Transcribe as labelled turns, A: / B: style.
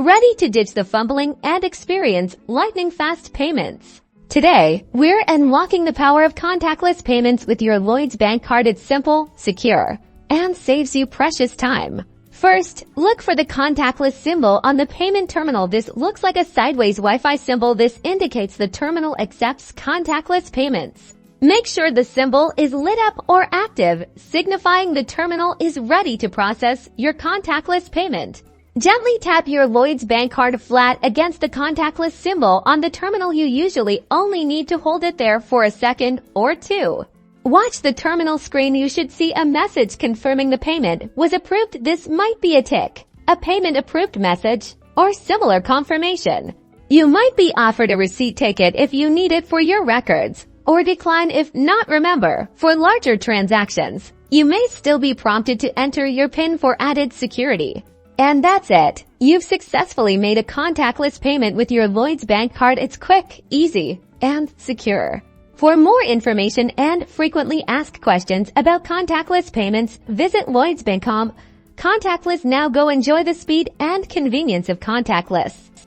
A: ready to ditch the fumbling and experience lightning-fast payments. Today, we're unlocking the power of contactless payments with your Lloyds Bank card. It's simple, secure, and saves you precious time. First, look for the contactless symbol on the payment terminal. This looks like a sideways Wi-Fi symbol. This indicates the terminal accepts contactless payments. Make sure the symbol is lit up or active, signifying the terminal is ready to process your contactless payment. Gently tap your Lloyds Bank card flat against the contactless symbol on the terminal. You usually only need to hold it there for a second or two. Watch the terminal screen. You should see a message confirming the payment was approved. This might be a tick, a payment approved message, or similar confirmation. You might be offered a receipt. Take it if you need it for your records, or decline if not. Remember, for larger transactions, you may still be prompted to enter your PIN for added security. And that's it. You've successfully made a contactless payment with your Lloyds Bank card. It's quick, easy, and secure. For more information and frequently asked questions about contactless payments, visit lloydsbank.com. Contactless now. Go enjoy the speed and convenience of contactless.